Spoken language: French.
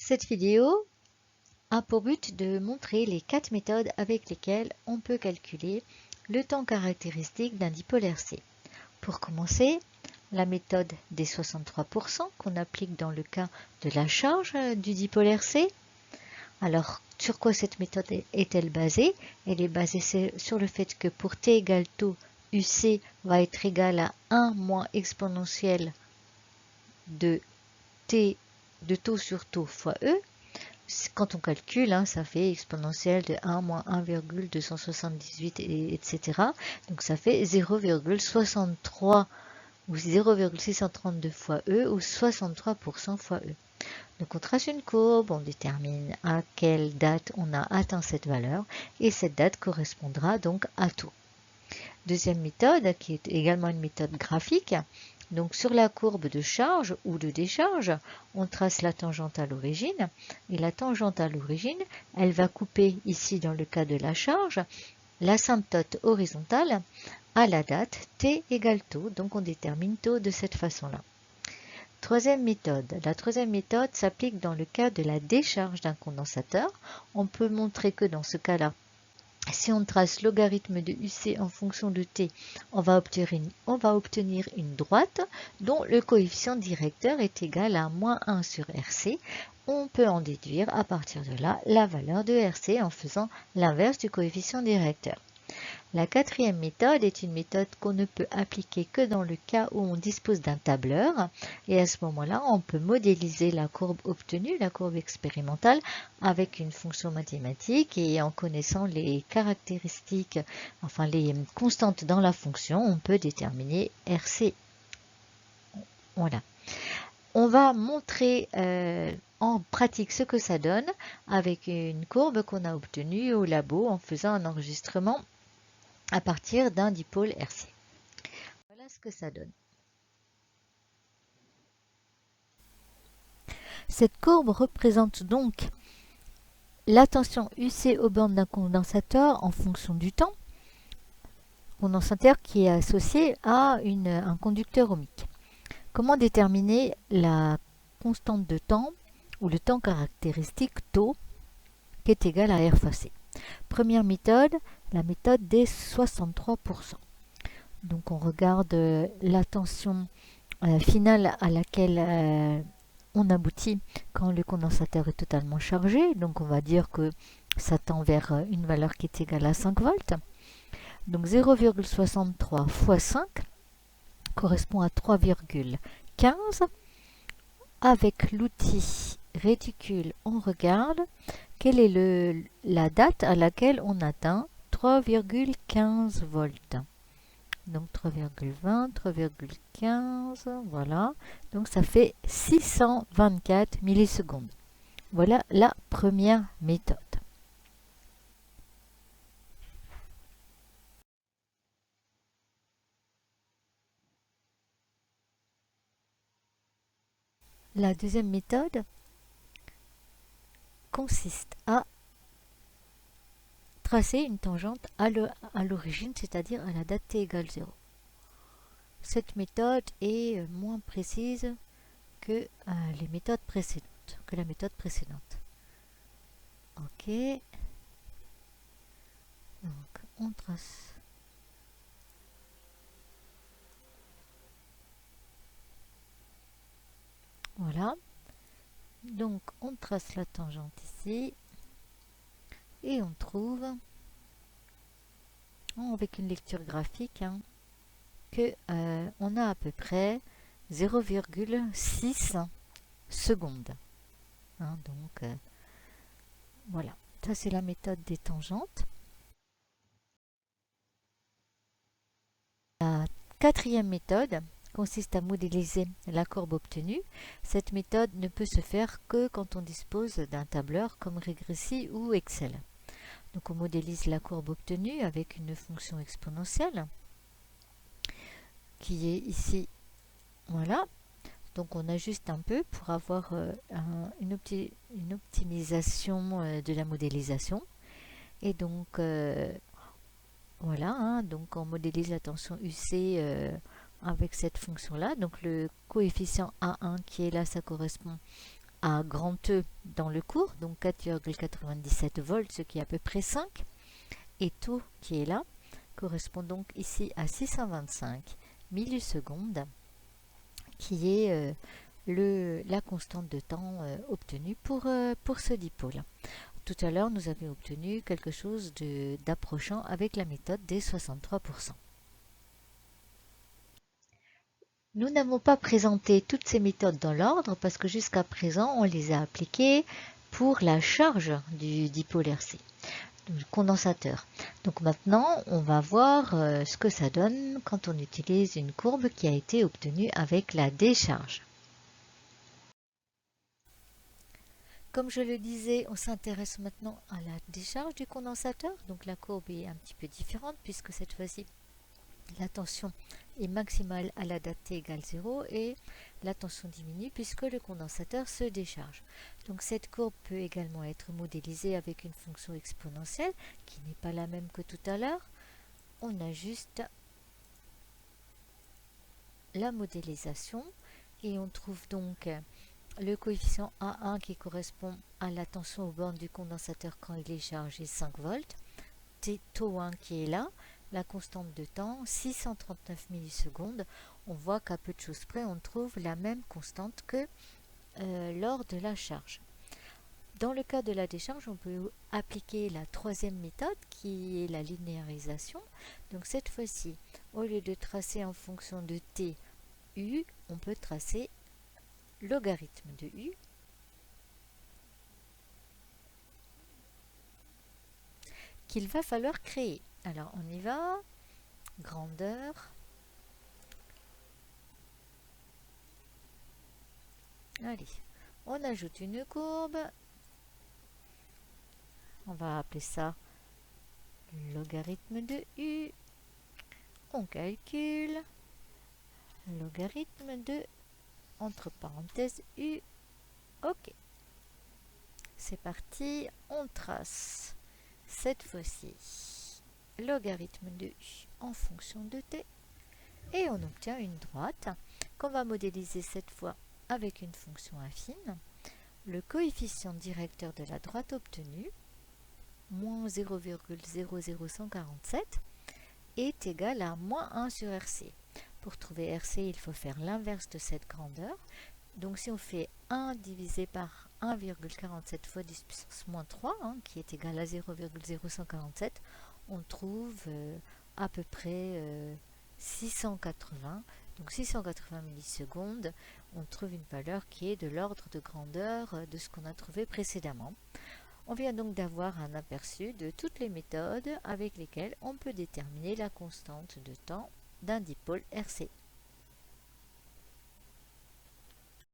Cette vidéo a pour but de montrer les 4 méthodes avec lesquelles on peut calculer le temps caractéristique d'un dipôle RC. Pour commencer, la méthode des 63% qu'on applique dans le cas de la charge du dipôle RC. Alors, sur quoi cette méthode est-elle basée? Elle est basée sur le fait que pour t égale taux, UC va être égal à 1 moins exponentielle de t de taux sur taux fois E. Quand on calcule, ça fait exponentielle de 1 moins 1,278, etc. Donc ça fait 0,63 ou 0,632 fois E ou 63% fois E. Donc on trace une courbe, on détermine à quelle date on a atteint cette valeur et cette date correspondra donc à taux. Deuxième méthode, qui est également une méthode graphique. Donc sur la courbe de charge ou de décharge, on trace la tangente à l'origine. Et la tangente à l'origine, elle va couper ici dans le cas de la charge, l'asymptote horizontale à la date t égale taux. Donc on détermine taux de cette façon-là. Troisième méthode. La troisième méthode s'applique dans le cas de la décharge d'un condensateur. On peut montrer que dans ce cas-là, si on trace logarithme de UC en fonction de t, on va obtenir une droite dont le coefficient directeur est égal à moins 1 sur RC. On peut en déduire à partir de là la valeur de RC en faisant l'inverse du coefficient directeur. La quatrième méthode est une méthode qu'on ne peut appliquer que dans le cas où on dispose d'un tableur. Et à ce moment-là, on peut modéliser la courbe obtenue, la courbe expérimentale, avec une fonction mathématique et en connaissant les caractéristiques, enfin les constantes dans la fonction, on peut déterminer RC. Voilà. On va montrer en pratique ce que ça donne avec une courbe qu'on a obtenue au labo en faisant un enregistrement à partir d'un dipôle RC. Voilà ce que ça donne. Cette courbe représente donc la tension UC aux bornes d'un condensateur en fonction du temps. Condensateur qui est associé à un conducteur ohmique. Comment déterminer la constante de temps ou le temps caractéristique taux qui est égal à R fois C? Première méthode, la méthode des 63%. Donc on regarde la tension finale à laquelle on aboutit quand le condensateur est totalement chargé. Donc on va dire que ça tend vers une valeur qui est égale à 5 volts. Donc 0,63 fois 5 correspond à 3,15. Avec l'outil réticule, on regarde quelle est la date à laquelle on atteint 3,15 volts. Donc 3,20, 3,15, voilà. Donc ça fait 624 millisecondes. Voilà la première méthode. La deuxième méthode consiste à tracer une tangente à l'origine, c'est-à-dire à la date t égale 0. Cette méthode est moins précise que les méthodes précédentes, que la méthode précédente. Ok. Donc on trace. Voilà. Donc on trace la tangente ici. Et on trouve, avec une lecture graphique, que on a à peu près 0,6 secondes. Donc voilà, ça c'est la méthode des tangentes. La quatrième méthode consiste à modéliser la courbe obtenue. Cette méthode ne peut se faire que quand on dispose d'un tableur comme Regressi ou Excel. Donc on modélise la courbe obtenue avec une fonction exponentielle qui est ici, voilà. Donc on ajuste un peu pour avoir une optimisation de la modélisation. Et donc voilà, donc on modélise la tension UC avec cette fonction-là. Donc le coefficient A1 qui est là, ça correspond à grand E dans le cours, donc 4,97 volts, ce qui est à peu près 5, et tau qui est là correspond donc ici à 625 millisecondes, qui est la constante de temps obtenue pour ce dipôle. Tout à l'heure, nous avions obtenu quelque chose d'approchant avec la méthode des 63%. Nous n'avons pas présenté toutes ces méthodes dans l'ordre parce que jusqu'à présent, on les a appliquées pour la charge du dipôle RC, du condensateur. Donc maintenant, on va voir ce que ça donne quand on utilise une courbe qui a été obtenue avec la décharge. Comme je le disais, on s'intéresse maintenant à la décharge du condensateur. Donc la courbe est un petit peu différente puisque cette fois-ci, la tension est maximale à la date t égale 0 et la tension diminue puisque le condensateur se décharge. Donc cette courbe peut également être modélisée avec une fonction exponentielle qui n'est pas la même que tout à l'heure. On ajuste la modélisation et on trouve donc le coefficient A1 qui correspond à la tension aux bornes du condensateur quand il est chargé 5 volts, tau 1 qui est là, la constante de temps 639 millisecondes. On voit qu'à peu de choses près on trouve la même constante que lors de la charge. Dans le cas de la décharge, on peut appliquer la troisième méthode qui est la linéarisation. Donc cette fois-ci, au lieu de tracer en fonction de t, u, on peut tracer logarithme de u qu'il va falloir créer. Alors on y va, grandeur, allez, on ajoute une courbe, on va appeler ça logarithme de u, on calcule logarithme de, entre parenthèses, u, ok. C'est parti, on trace cette fois-ci logarithme de u en fonction de t et on obtient une droite qu'on va modéliser cette fois avec une fonction affine. Le coefficient directeur de la droite obtenue, moins 0,00147, est égal à moins 1 sur RC. Pour trouver RC, il faut faire l'inverse de cette grandeur. Donc si on fait 1 divisé par 1,47 fois 10 puissance moins 3, qui est égal à 0,0147, on trouve à peu près 680. Donc 680 millisecondes, on trouve une valeur qui est de l'ordre de grandeur de ce qu'on a trouvé précédemment. On vient donc d'avoir un aperçu de toutes les méthodes avec lesquelles on peut déterminer la constante de temps d'un dipôle RC.